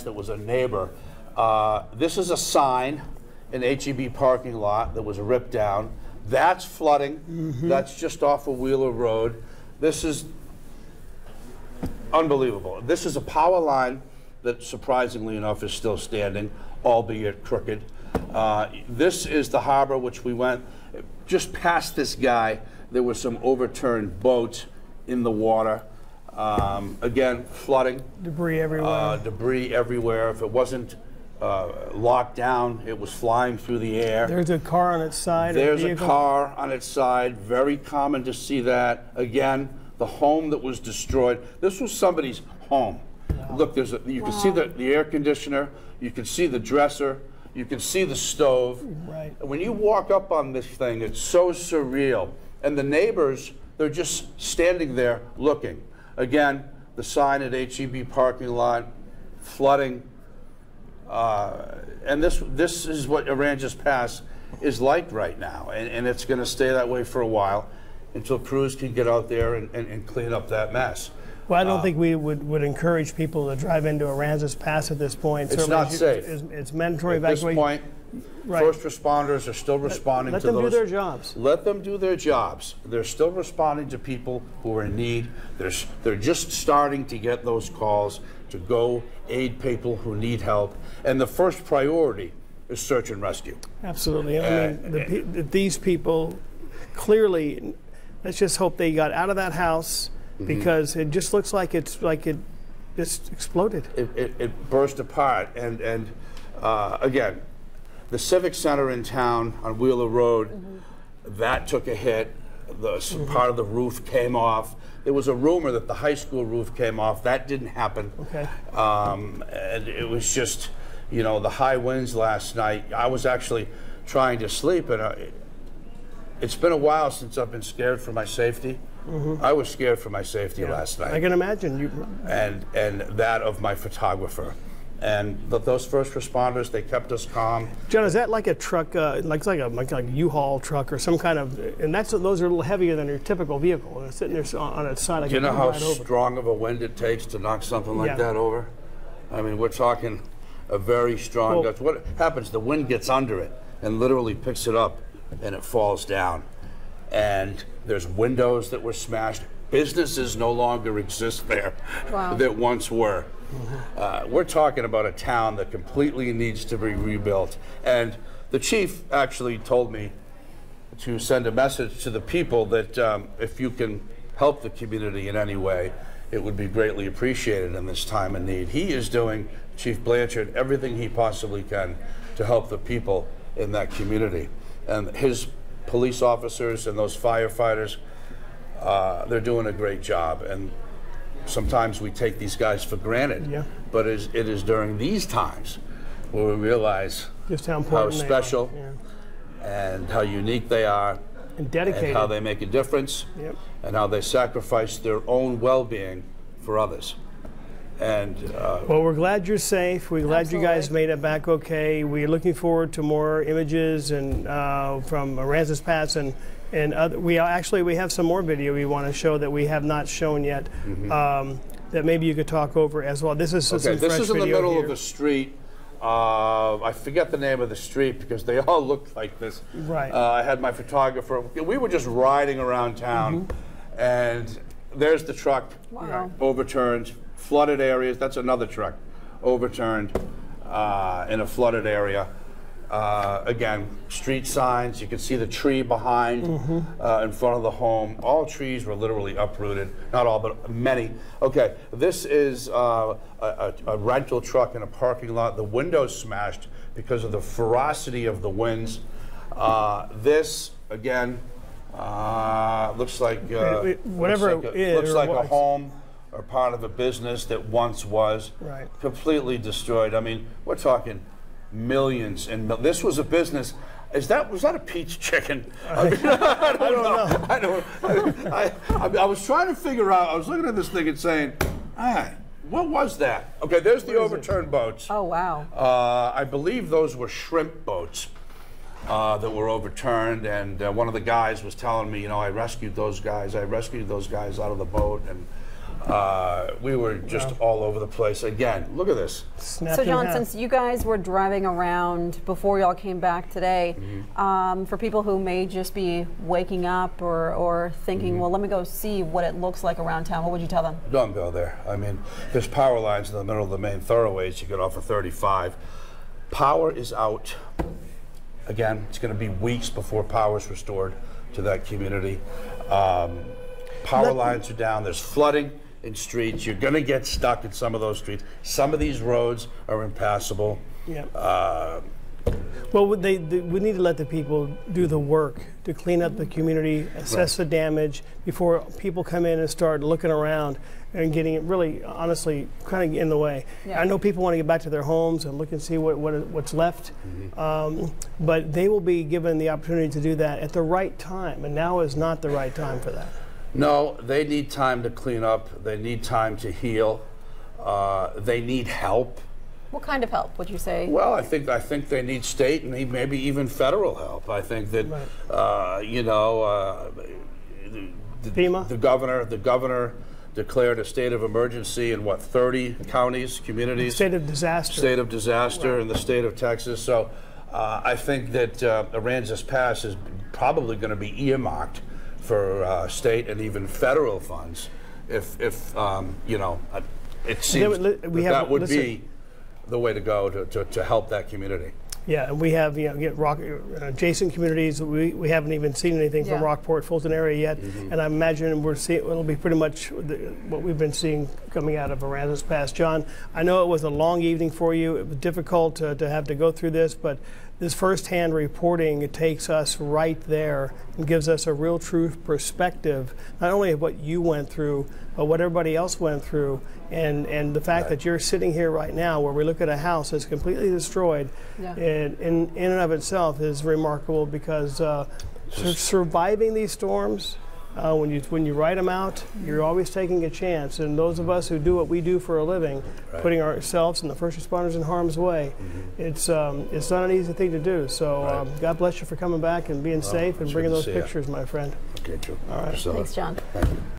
that was a neighbor. This is a sign in HEB parking lot that was ripped down. That's flooding. That's just off of Wheeler Road. This is unbelievable. This is a power line that, surprisingly enough, is still standing, albeit crooked. This is the harbor, which we went just past this guy. There were some overturned boats in the water. Again, flooding. Debris everywhere. Debris everywhere. If it wasn't locked down, it was flying through the air. There's a car on its side. There's a car on its side. Very common to see that. Again, the home that was destroyed. This was somebody's home. Wow. Look, you can see the air conditioner. You can see the dresser. You can see the stove. Right. When you walk up on this thing, it's so surreal. And the neighbors, they're just standing there looking. Again, the sign at HEB parking lot, flooding. And this is what Aransas Pass is like right now. And it's going to stay that way for a while until crews can get out there and clean up that mess. Well, I don't think we would encourage people to drive into Aransas Pass at this point. It's not safe. It's mandatory evacuation. At this point, right. First responders are still responding to those. Let them do their jobs. Let them do their jobs. They're still responding to people who are in need. They're just starting to get those calls to go aid people who need help. And the first priority is search and rescue. Absolutely. I mean, these people clearly, let's just hope they got out of that house, because it just looks like it just exploded. It burst apart. And again, the Civic Center in town on Wheeler Road, that took a hit. Part of the roof came off. There was a rumor that the high school roof came off. That didn't happen. Okay. And it was just, you know, the high winds last night. I was actually trying to sleep, and it's been a while since I've been scared for my safety. I was scared for my safety last night. I can imagine. And that of my photographer. And those first responders, they kept us calm. John, is that like a truck, like a U-Haul truck or some kind of, and those are a little heavier than your typical vehicle. And it's sitting there on its side. Do you know how strong of a wind it takes to knock something like that over? I mean, we're talking a very strong gust. What happens? The wind gets under it and literally picks it up, and it falls down. And there's windows that were smashed. Businesses no longer exist there that once were. We're talking about a town that completely needs to be rebuilt. And the chief actually told me to send a message to the people that if you can help the community in any way, it would be greatly appreciated in this time of need. He is doing, Chief Blanchard, everything he possibly can to help the people in that community. And his police officers and those firefighters, they're doing a great job. And sometimes we take these guys for granted, but it is during these times where we realize just how special and how unique they are, and dedicated, and how they make a difference, and how they sacrifice their own well-being for others. And well, we're glad you're safe. We're glad you guys made it back okay. We're looking forward to more images and from Aransas Pass and other, we have some more video we want to show that we have not shown yet, that maybe you could talk over as well. This is some fresh this is in the middle here. of the street. I forget the name of the street because they all look like this. Right. I had my photographer. We were just riding around town, and there's the truck overturned. Flooded areas. That's another truck overturned in a flooded area. Again, street signs. You can see the tree behind in front of the home. All trees were literally uprooted. Not all, but many. Okay, this is a rental truck in a parking lot. The windows smashed because of the ferocity of the winds. This, again, looks like looks like a home or part of a business that once was completely destroyed. I mean, we're talking millions and this was a business. Was that a Pete's Chicken? I don't know. I was trying to figure out. I was looking at this thing and saying, what was that? Okay, there's the overturned boats. Oh wow. I believe those were shrimp boats that were overturned, and one of the guys was telling me, you know, I rescued those guys out of the boat, and We were just all over the place. Again, look at this. So John, since you guys were driving around before y'all came back today, for people who may just be waking up or thinking, well, let me go see what it looks like around town, what would you tell them? Don't go there. I mean, there's power lines in the middle of the main thoroughways. You get off of 35. Power is out. Again, it's going to be weeks before power is restored to that community. Power lines are down. There's flooding in streets. You're going to get stuck in some of those streets. Some of these roads are impassable. Yeah. Well, we need to let the people do the work to clean up the community, assess the damage before people come in and start looking around and getting it really, honestly, kind of in the way. I know people want to get back to their homes and look and see what's left, but they will be given the opportunity to do that at the right time, and now is not the right time for that. No, they need time to clean up. They need time to heal. They need help. What kind of help would you say? Well, I think they need state and maybe even federal help. I think that you know, FEMA? the governor declared a state of emergency in what, 30 counties, communities? State of disaster. State of disaster in the state of Texas. So I think that Aransas Pass is probably going to be earmarked for state and even federal funds, if you know, it seems that would be the way to go to help that community. Yeah, and we have, you know, adjacent communities. We haven't even seen anything from Rockport, Fulton area yet, and I imagine it'll be pretty much what we've been seeing coming out of Aransas Pass. John, I know it was a long evening for you. It was difficult to have to go through this, but this firsthand reporting, it takes us right there and gives us a real true perspective, not only of what you went through, but what everybody else went through. And the fact that you're sitting here right now where we look at a house that's completely destroyed, in and of itself is remarkable, because surviving these storms, when you write them out, you're always taking a chance. And those of us who do what we do for a living, putting ourselves and the first responders in harm's way, it's not an easy thing to do. So God bless you for coming back and being safe and bringing those pictures, my friend. Okay, Joe. All right. Thanks, John. Thank you.